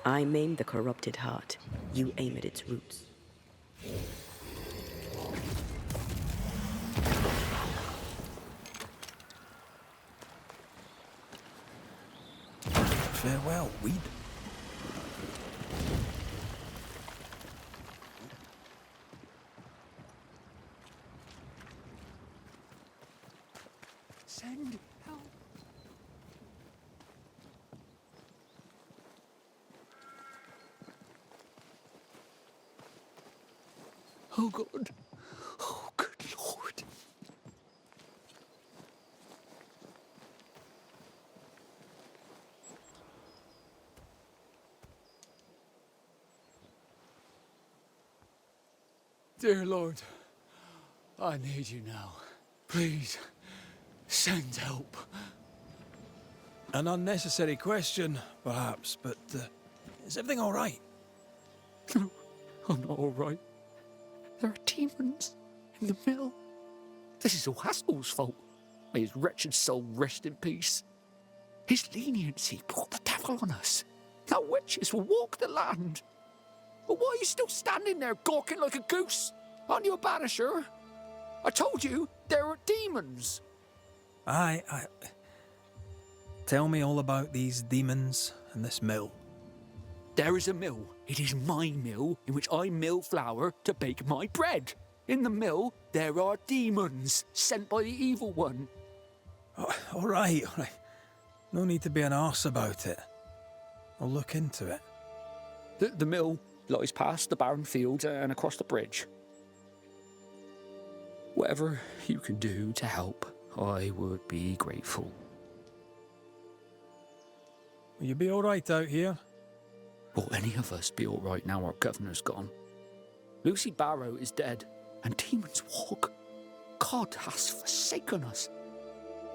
I maim the corrupted heart. You aim at its roots. Farewell, weed. Send help. Oh, God. Oh, good Lord. Dear Lord, I need you now. Please, send help. An unnecessary question, perhaps, but is everything all right? No, I'm not all right. There are demons in the mill. This is all Haskell's fault. May his wretched soul rest in peace. His leniency brought the devil on us. Now witches will walk the land. But why are you still standing there gawking like a goose? Aren't you a banisher? I told you there are demons. I... Tell me all about these demons and this mill. There is a mill. It is my mill, in which I mill flour to bake my bread. In the mill, there are demons sent by the evil one. Oh, all right. No need to be an arse about it. I'll look into it. The mill lies past the barren fields and across the bridge. Whatever you can do to help, I would be grateful. Will you be all right out here? Will any of us be all right now our governor's gone? Lucy Barrow is dead, and demons walk. God has forsaken us.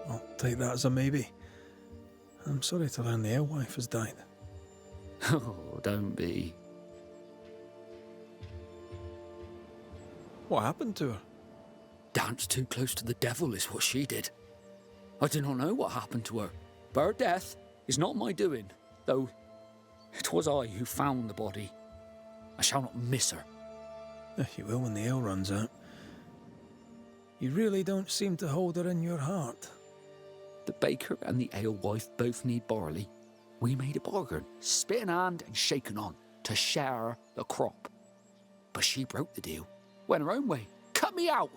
I'll take that as a maybe. I'm sorry to learn the alewife has died. Oh, don't be. What happened to her? Danced too close to the devil is what she did. I do not know what happened to her, but her death is not my doing, though it was I who found the body. I shall not miss her. You will when the ale runs out. You really don't seem to hold her in your heart. The baker and the alewife both need barley. We made a bargain, spit in hand and shaken on, to share the crop. But she broke the deal, went her own way, cut me out.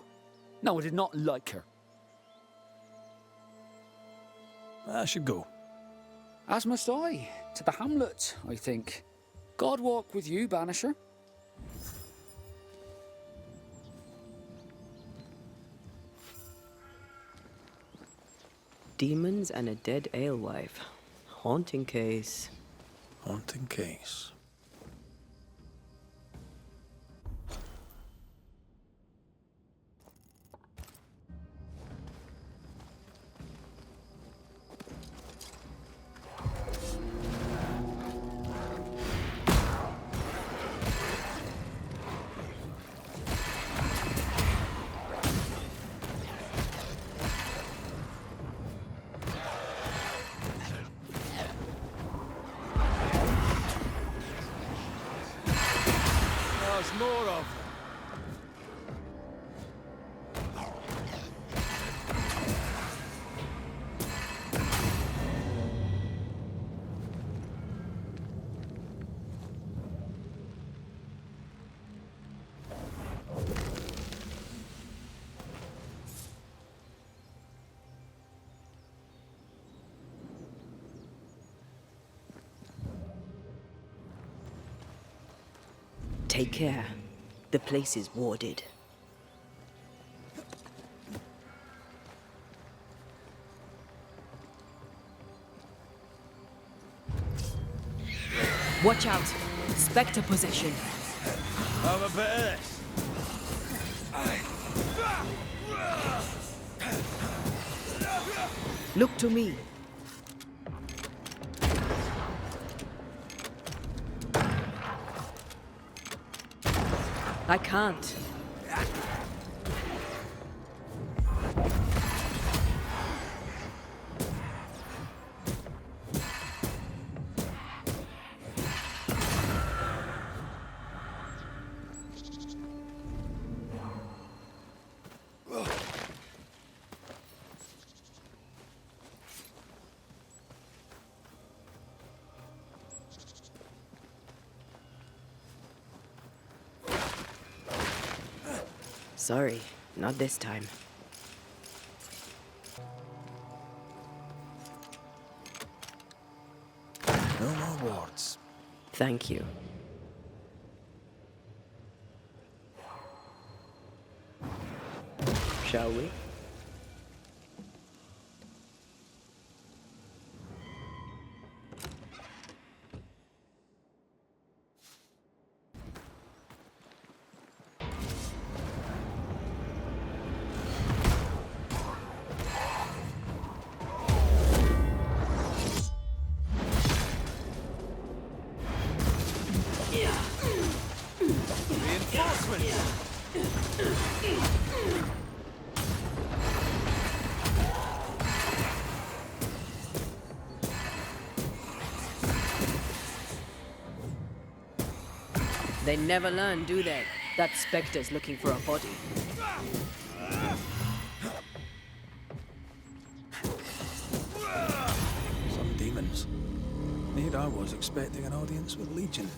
No, I did not like her. I should go. As must I, to the hamlet, I think. God walk with you, Banisher. Demons and a dead alewife. Haunting case. Haunting case. There's more of them. Take care. The place is warded. Watch out! Spectre possession. Have a bit of this. Look to me. I can't. Sorry, not this time. No more warts. Thank you. Shall we? They never learn, do they? That Spectre's looking for a body. Some demons. Here I was expecting an audience with Legion.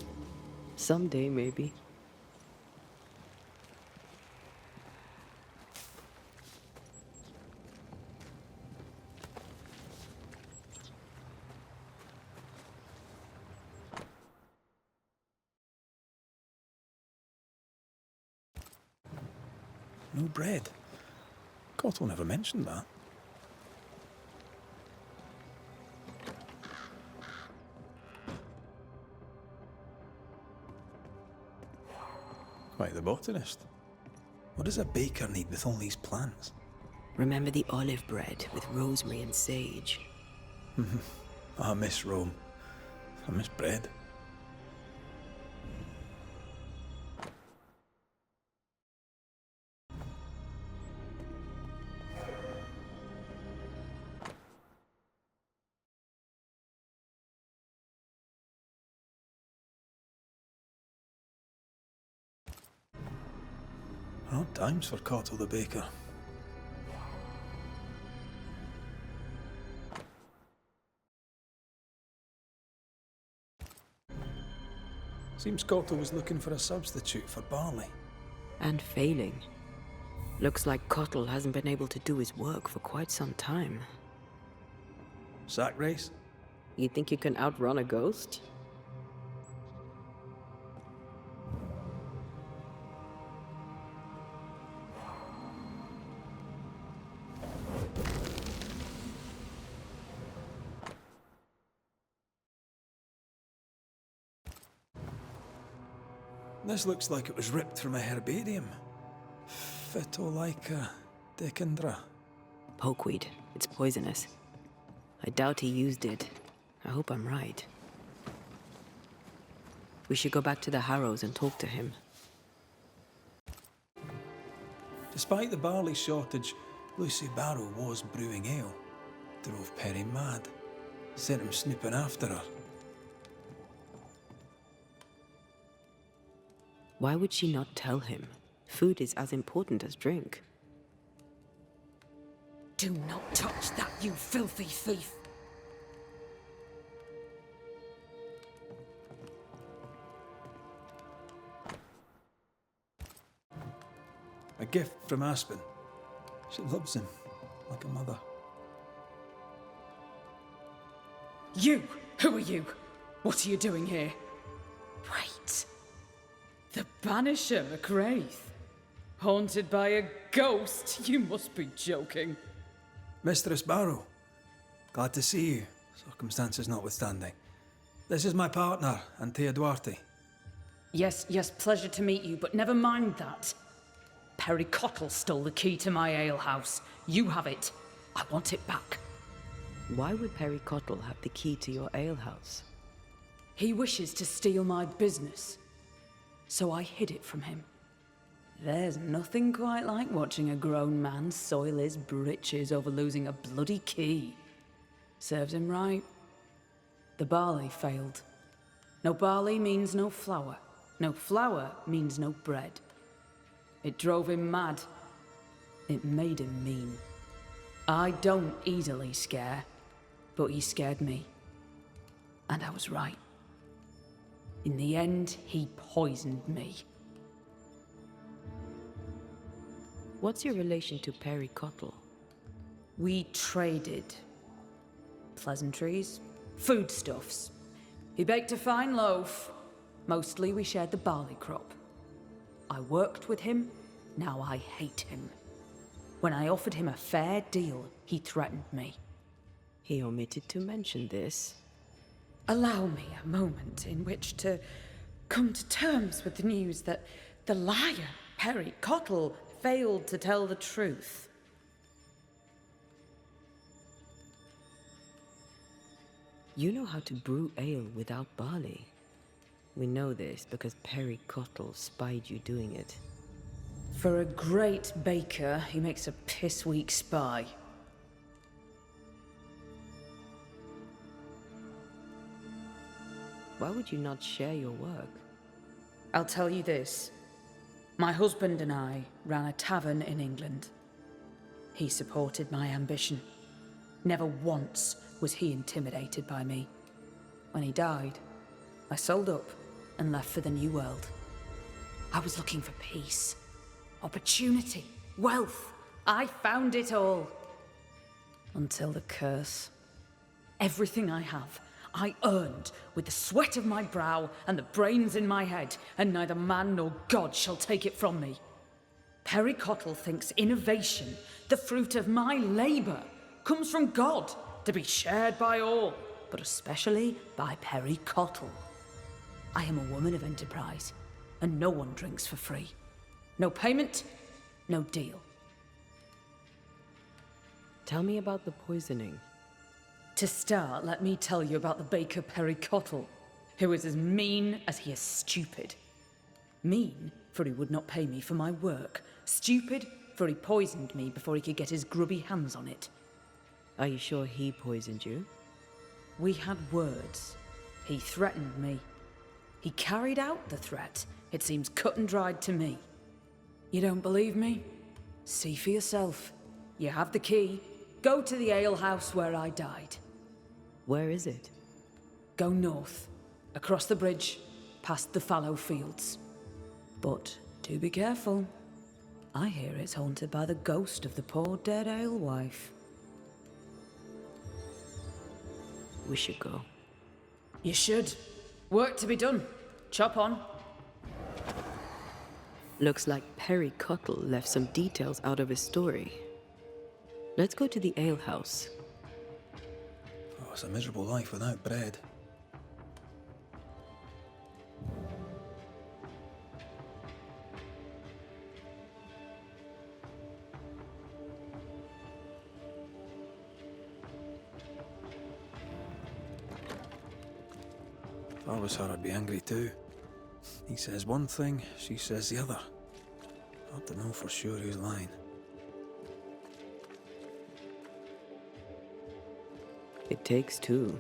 Someday, maybe. No bread. Cottle never mentioned that. Quite the botanist. What does a baker need with all these plants? Remember the olive bread with rosemary and sage? I miss Rome. I miss bread. Odd times for Cottle the baker. Seems Cottle was looking for a substitute for barley. And failing. Looks like Cottle hasn't been able to do his work for quite some time. Sack race? You think you can outrun a ghost? This looks like it was ripped from a herbarium. Phytolaica decandra. Pokeweed. It's poisonous. I doubt he used it. I hope I'm right. We should go back to the Harrows and talk to him. Despite the barley shortage, Lucy Barrow was brewing ale. Drove Perry mad. Sent him snooping after her. Why would she not tell him? Food is as important as drink. Do not touch that, you filthy thief! A gift from Aspen. She loves him like a mother. You! Who are you? What are you doing here? Wait. The Banisher McWraith? Haunted by a ghost? You must be joking. Mistress Barrow, glad to see you, circumstances notwithstanding. This is my partner, Antea Duarte. Yes, pleasure to meet you, but never mind that. Perry Cottle stole the key to my alehouse. You have it. I want it back. Why would Perry Cottle have the key to your alehouse? He wishes to steal my business, so I hid it from him. There's nothing quite like watching a grown man soil his britches over losing a bloody key. Serves him right. The barley failed. No barley means no flour. No flour means no bread. It drove him mad. It made him mean. I don't easily scare, but he scared me. And I was right. In the end, he poisoned me. What's your relation to Perry Cottle? We traded. Pleasantries, foodstuffs. He baked a fine loaf. Mostly we shared the barley crop. I worked with him, now I hate him. When I offered him a fair deal, he threatened me. He omitted to mention this. Allow me a moment in which to come to terms with the news that the liar, Perry Cottle, failed to tell the truth. You know how to brew ale without barley. We know this because Perry Cottle spied you doing it. For a great baker, he makes a piss-weak spy. Why would you not share your work? I'll tell you this. My husband and I ran a tavern in England. He supported my ambition. Never once was he intimidated by me. When he died, I sold up and left for the New World. I was looking for peace, opportunity, wealth. I found it all. Until the curse. Everything I have, I earned with the sweat of my brow and the brains in my head, and neither man nor God shall take it from me. Perry Cottle thinks innovation, the fruit of my labour, comes from God, to be shared by all, but especially by Perry Cottle. I am a woman of enterprise, and no one drinks for free. No payment, no deal. Tell me about the poisoning. To start, let me tell you about the baker Perry Cottle, who is as mean as he is stupid. Mean, for he would not pay me for my work. Stupid, for he poisoned me before he could get his grubby hands on it. Are you sure he poisoned you? We had words. He threatened me. He carried out the threat. It seems cut and dried to me. You don't believe me? See for yourself. You have the key. Go to the alehouse where I died. Where is it? Go north, across the bridge, past the fallow fields. But do be careful. I hear it's haunted by the ghost of the poor dead alewife. We should go. You should. Work to be done. Chop on. Looks like Perry Cottle left some details out of his story. Let's go to the alehouse. Oh, it's a miserable life without bread. If I was her, I'd be angry too. He says one thing, she says the other. Hard to know for sure who's lying. It takes two.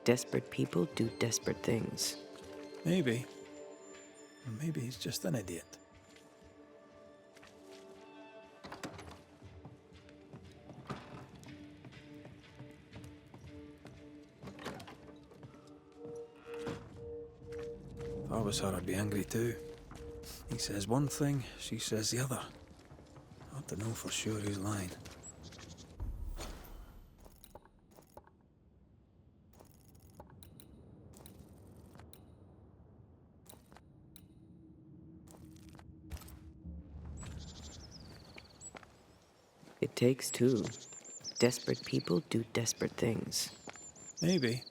Desperate people do desperate things. Maybe. Or maybe he's just an idiot. If I was her, I'd be angry too. He says one thing, she says the other. Hard to know for sure who's lying. It takes two. Desperate people do desperate things. Maybe.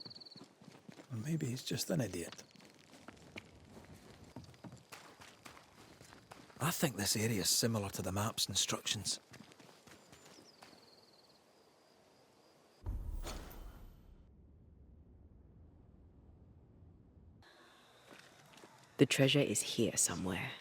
Or maybe he's just an idiot. I think this area is similar to the map's instructions. The treasure is here somewhere.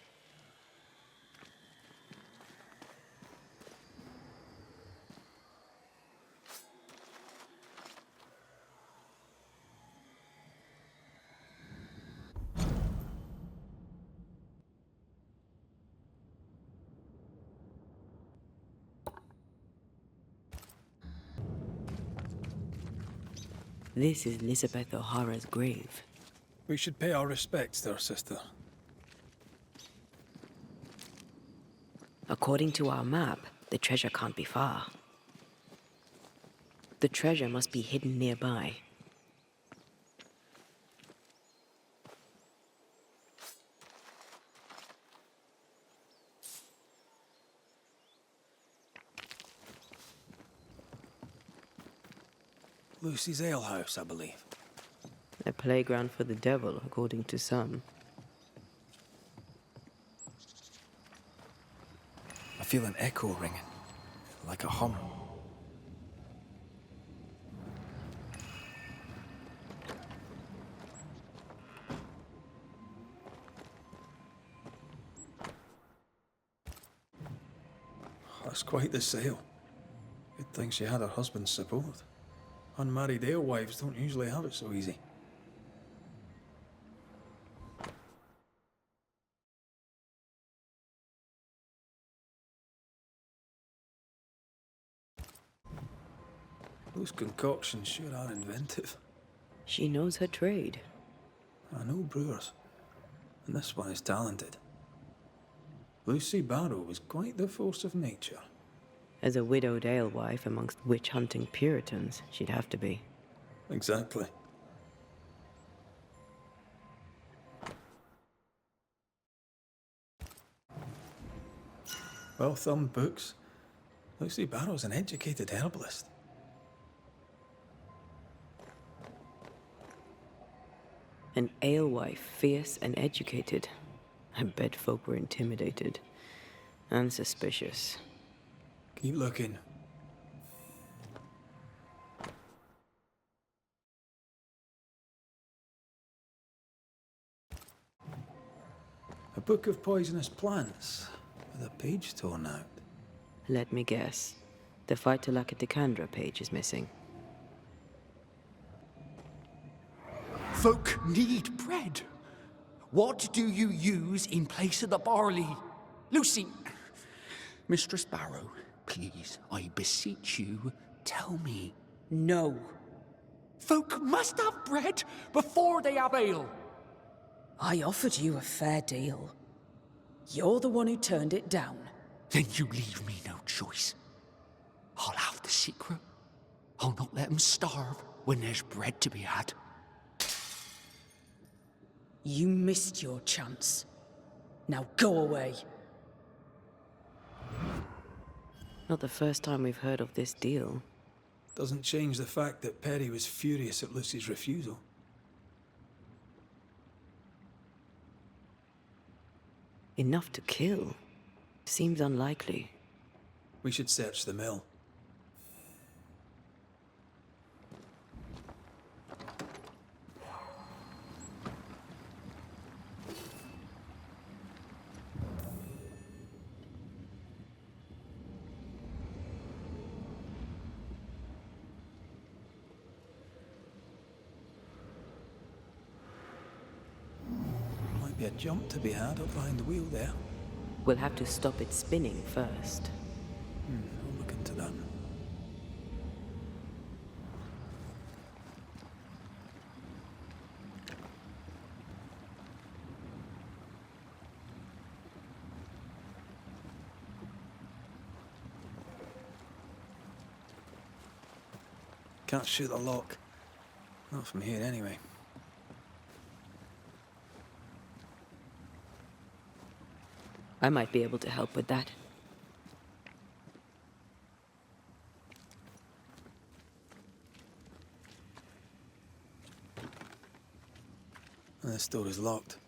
This is Elizabeth O'Hara's grave. We should pay our respects to her sister. According to our map, the treasure can't be far. The treasure must be hidden nearby. Lucy's alehouse, I believe. A playground for the devil, according to some. I feel an echo ringing, like a hum. That's quite the sale. Good thing she had her husband's support. Unmarried alewives don't usually have it so easy. Those concoctions sure are inventive. She knows her trade. I know brewers, and this one is talented. Lucy Barrow was quite the force of nature. As a widowed alewife amongst witch-hunting Puritans, she'd have to be. Exactly. Well-thumbed books. Lucy Barrow's an educated herbalist. An alewife, fierce and educated. I bet folk were intimidated. And suspicious. Keep looking. A book of poisonous plants, with a page torn out. Let me guess. The Phytolacticandra page is missing. Folk need bread. What do you use in place of the barley? Lucy, Mistress Barrow, please, I beseech you, tell me. No. Folk must have bread before they have ale. I offered you a fair deal. You're the one who turned it down. Then you leave me no choice. I'll have the secret. I'll not let them starve when there's bread to be had. You missed your chance. Now go away. Not the first time we've heard of this deal. Doesn't change the fact that Perry was furious at Lucy's refusal. Enough to kill? Seems unlikely. We should search the mill. Might be a jump to be had up behind the wheel there. We'll have to stop it spinning first. I'll look into that. Can't shoot the lock. Not from here, anyway. I might be able to help with that. This door is locked.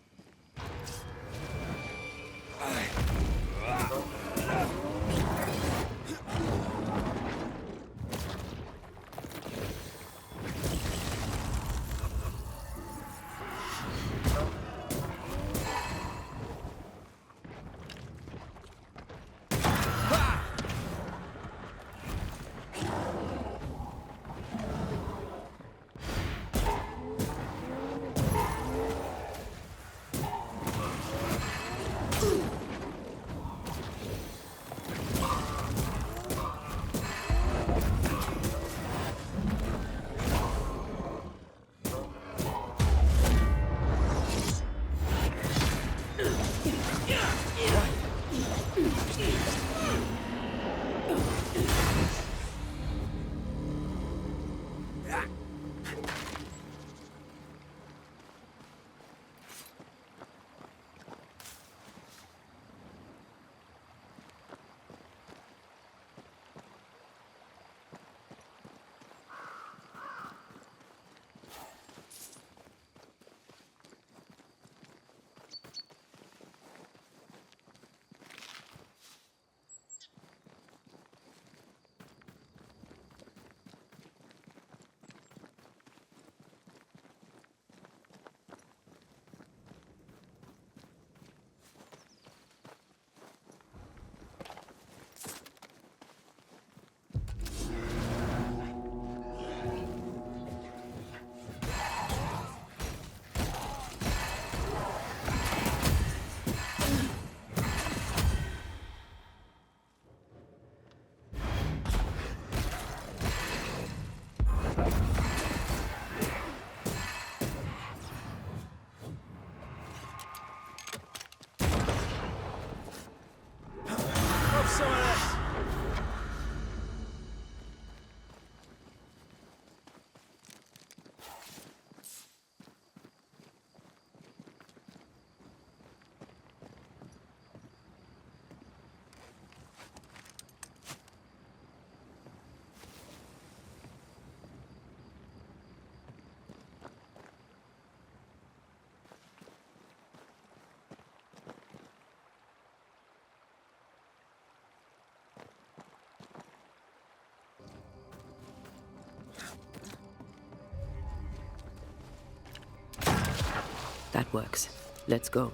That works. Let's go.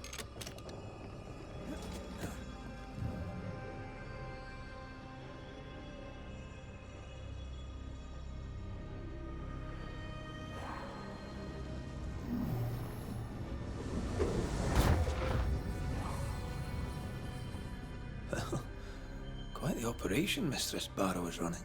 Quite the operation Mistress Barrow is running.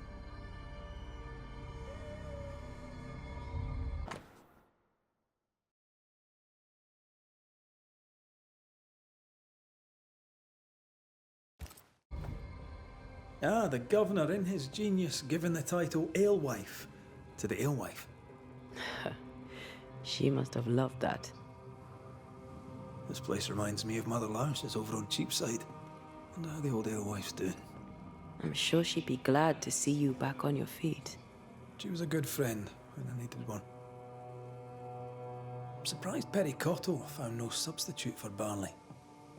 Ah, the governor in his genius given the title Alewife to the alewife. She must have loved that. This place reminds me of Mother Lars's over on Cheapside. And how the old alewife's doing. I'm sure she'd be glad to see you back on your feet. She was a good friend when I needed one. I'm surprised Perry Cottle found no substitute for Barley.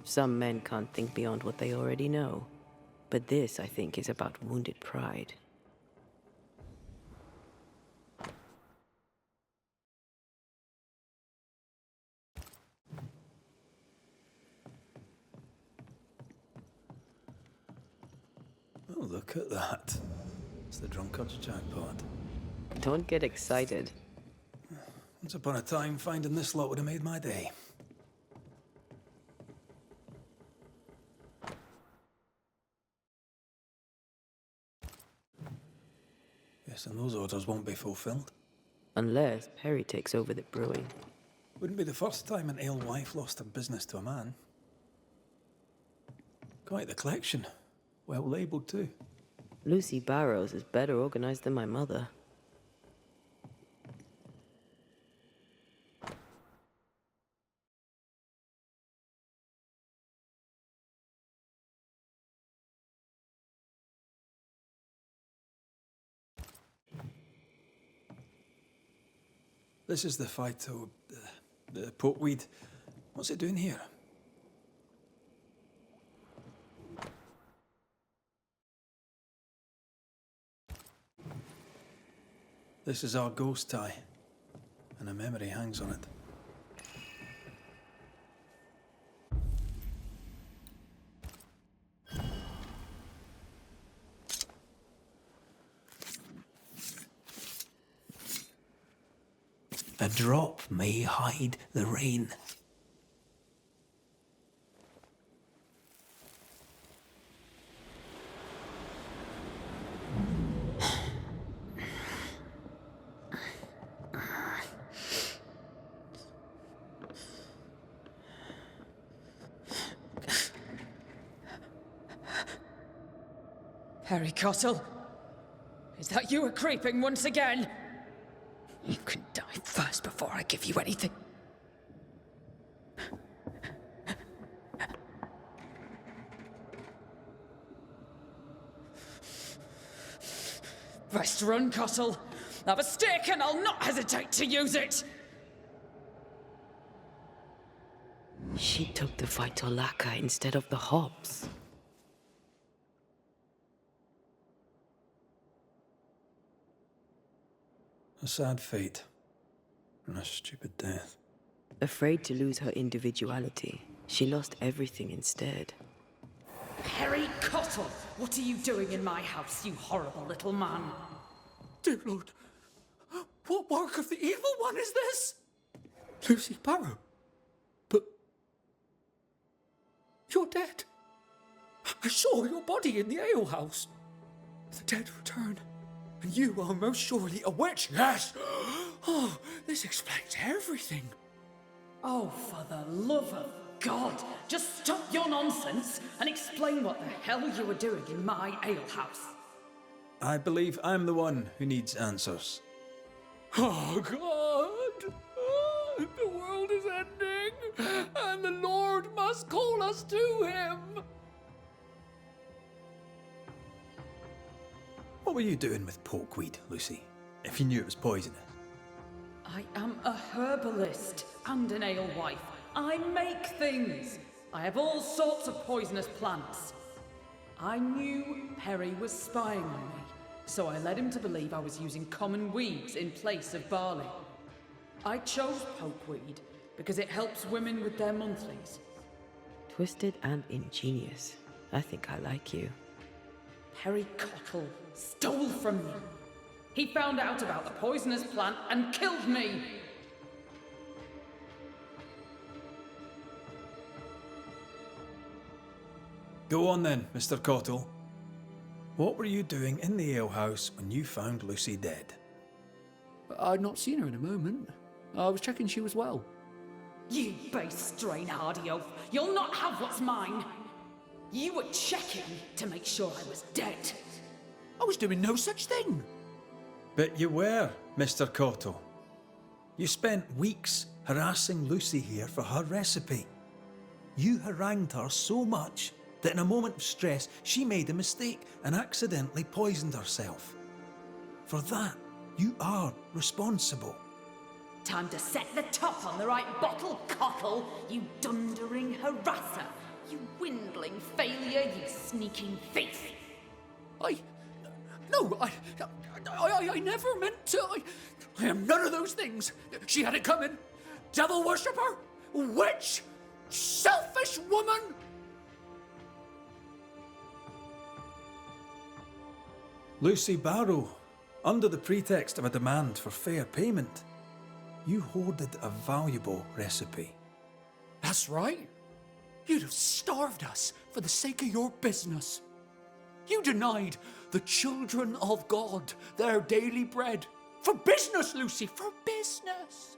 Some men can't think beyond what they already know. But this, I think, is about wounded pride. Oh, look at that. It's the drunkard's jackpot. Don't get excited. Once upon a time, finding this lot would have made my day. Yes, and those orders won't be fulfilled. Unless Perry takes over the brewing. Wouldn't be the first time an alewife lost her business to a man. Quite the collection. Well labelled, too. Lucy Barrows is better organized than my mother. This is the phyto... the portweed. What's it doing here? This is our ghost tie, and a memory hangs on it. A drop may hide the rain. Perry Cottle? Is that you a creeping once again? You can die first before I give you anything. Best run, Cottle. Have a stick and I'll not hesitate to use it. She took the vital lacquer instead of the hops. A sad fate. And a stupid death. Afraid to lose her individuality, she lost everything instead. Perry Cottle, what are you doing in my house, you horrible little man? Dear Lord, what work of the evil one is this? Lucy Barrow? But you're dead. I saw your body in the alehouse. The dead return, and you are most surely a witch. Yes! Oh, this explains everything. Oh, for the love of God, just stop your nonsense and explain what the hell you were doing in my alehouse. I believe I'm the one who needs answers. Oh, God! Oh, the world is ending, and the Lord must call us to him. What were you doing with pokeweed, Lucy, if you knew it was poisonous? I am a herbalist and an alewife. I make things. I have all sorts of poisonous plants. I knew Perry was spying on me, so I led him to believe I was using common weeds in place of barley. I chose pokeweed because it helps women with their monthlies. Twisted and ingenious. I think I like you. Perry Cottle stole from me. He found out about the poisonous plant and killed me. Go on then, Mr. Cottle. What were you doing in the alehouse when you found Lucy dead? I'd not seen her in a moment. I was checking she was well. You base strain-hardy oaf. You'll not have what's mine. You were checking to make sure I was dead. I was doing no such thing. But you were, Mr. Cottle. You spent weeks harassing Lucy here for her recipe. You harangued her so much that in a moment of stress, she made a mistake and accidentally poisoned herself. For that, you are responsible. Time to set the top on the right bottle, Cottle, you dundering harasser. You dwindling failure, you sneaking thief. I never meant to. I am none of those things. She had it coming. Devil worshipper, witch, selfish woman. Lucy Barrow, under the pretext of a demand for fair payment, you hoarded a valuable recipe. That's right. You'd have starved us for the sake of your business. You denied the children of God their daily bread. For business, Lucy, for business.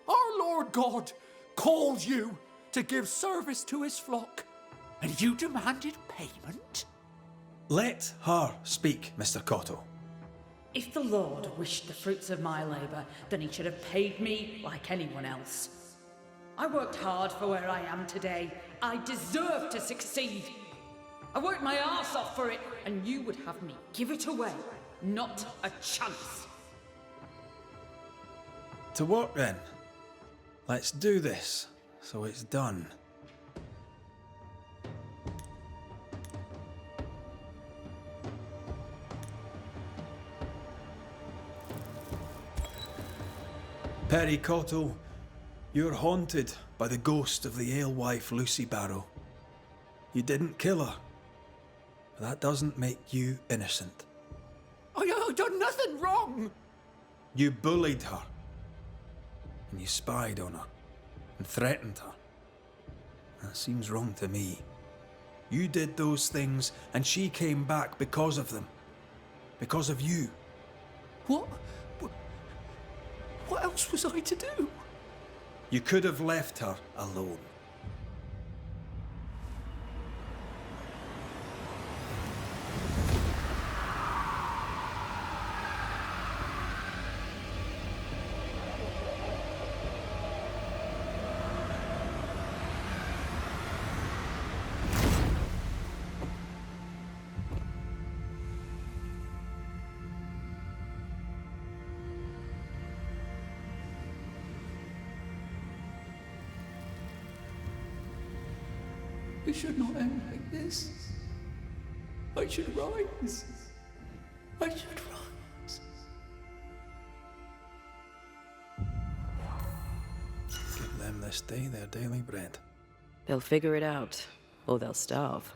Our Lord God called you to give service to his flock, and you demanded payment? Let her speak, Mr. Cottle. If the Lord wished the fruits of my labour, then he should have paid me like anyone else. I worked hard for where I am today. I deserve to succeed. I worked my arse off for it, and you would have me give it away. Not a chance. To work then. Let's do this, so it's done. Perry Cottle, you're haunted by the ghost of the alewife Lucy Barrow. You didn't kill her, but that doesn't make you innocent. I've done nothing wrong. You bullied her, and you spied on her, and threatened her. That seems wrong to me. You did those things, and she came back because of them. Because of you. What else was I to do? You could have left her alone. It should not end like this. I should rise. I should rise. Give them this day their daily bread. They'll figure it out, or they'll starve.